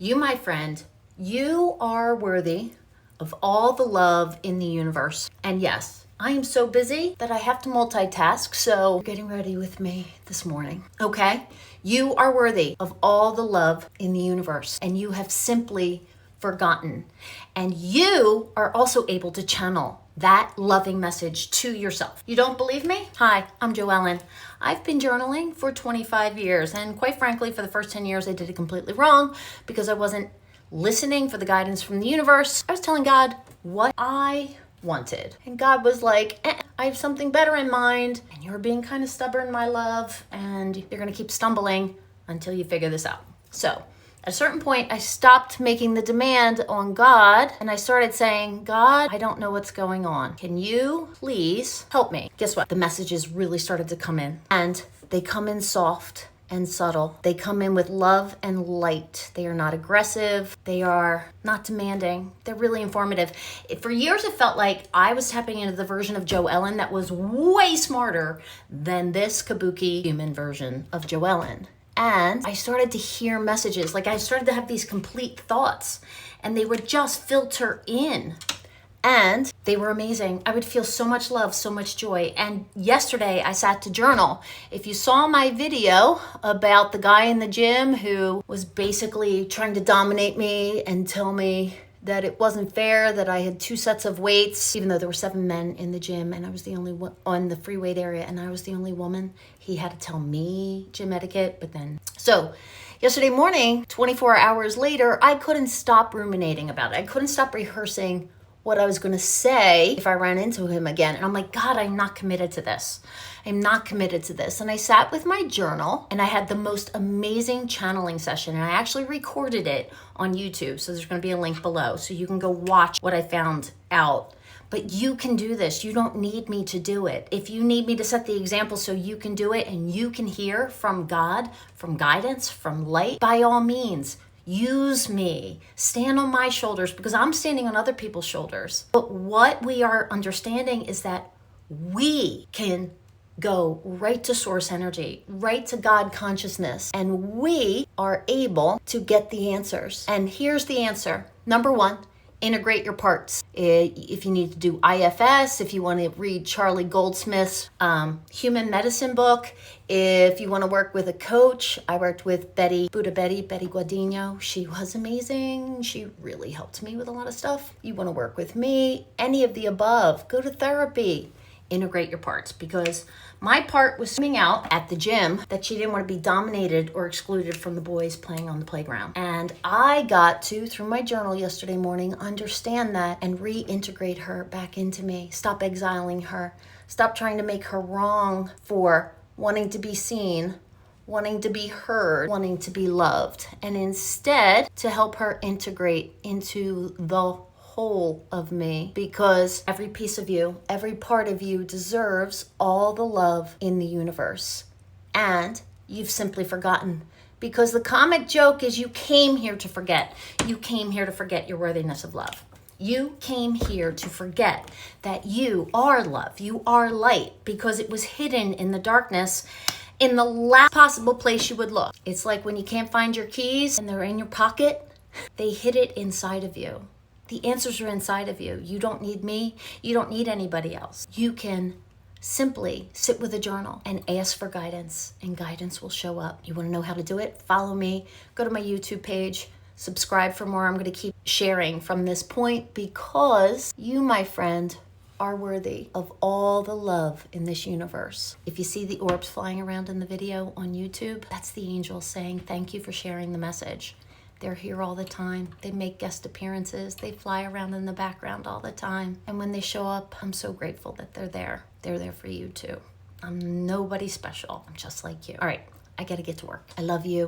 You, my friend, you are worthy of all the love in the universe. And yes, I am so busy that I have to multitask, so you're getting ready with me this morning, okay? You are worthy of all the love in the universe, and you have simply forgotten. And you are also able to channel that loving message to yourself. You don't believe me? Hi, I'm Joellen. I've been journaling for 25 years, and quite frankly, for the first 10 years, I did it completely wrong because I wasn't listening for the guidance from the universe. I was telling God what I wanted. And God was like, I have something better in mind, and you're being kind of stubborn, my love, and you're gonna keep stumbling until you figure this out. So, at a certain point, I stopped making the demand on God, and I started saying, God, I don't know what's going on. Can you please help me? Guess what? The messages really started to come in, and they come in soft and subtle. They come in with love and light. They are not aggressive. They are not demanding. They're really informative. For years, it felt like I was tapping into the version of Joellen that was way smarter than this kabuki human version of Joellen. And I started to hear messages, like I started to have these complete thoughts, and they would just filter in. And they were amazing. I would feel so much love, so much joy. And yesterday I sat to journal. If you saw my video about the guy in the gym who was basically trying to dominate me and tell me that it wasn't fair that I had 2 sets of weights, even though there were 7 men in the gym and I was the only one on the free weight area and I was the only woman. He had to tell me gym etiquette, but then... So yesterday morning, 24 hours later, I couldn't stop ruminating about it. I couldn't stop rehearsing what I was going to say if I ran into him again. And I'm like, God, I'm not committed to this. I'm not committed to this. And I sat with my journal and I had the most amazing channeling session. And I actually recorded it on YouTube. So there's going to be a link below so you can go watch what I found out. But you can do this. You don't need me to do it. If you need me to set the example so you can do it and you can hear from God, from guidance, from light, by all means, use me, stand on my shoulders because I'm standing on other people's shoulders. But what we are understanding is that we can go right to source energy, right to God consciousness, and we are able to get the answers. And here's the answer. Number 1, integrate your parts. If you need to do IFS, if you want to read Charlie Goldsmith's human medicine book, if you want to work with a coach, I worked with Betty Guadagno. She was amazing. She really helped me with a lot of stuff. You want to work with me, any of the above, go to therapy. Integrate your parts, because my part was swimming out at the gym that she didn't want to be dominated or excluded from the boys playing on the playground. And I got to, through my journal yesterday morning, understand that and reintegrate her back into me. Stop exiling her. Stop trying to make her wrong for wanting to be seen, wanting to be heard, wanting to be loved. And instead, to help her integrate into the whole of me, because every piece of you, every part of you deserves all the love in the universe. And you've simply forgotten, because the comic joke is you came here to forget. You came here to forget your worthiness of love. You came here to forget that you are love, you are light, because it was hidden in the darkness in the last possible place you would look. It's like when you can't find your keys and they're in your pocket, they hid it inside of you. The answers are inside of you. You don't need me. You don't need anybody else. You can simply sit with a journal and ask for guidance, and guidance will show up. You want to know how to do it? Follow me. Go to my YouTube page. Subscribe for more. I'm going to keep sharing from this point because you, my friend, are worthy of all the love in this universe. If you see the orbs flying around in the video on YouTube, that's the angels saying thank you for sharing the message. They're here all the time. They make guest appearances. They fly around in the background all the time. And when they show up, I'm so grateful that they're there. They're there for you too. I'm nobody special. I'm just like you. All right, I gotta get to work. I love you.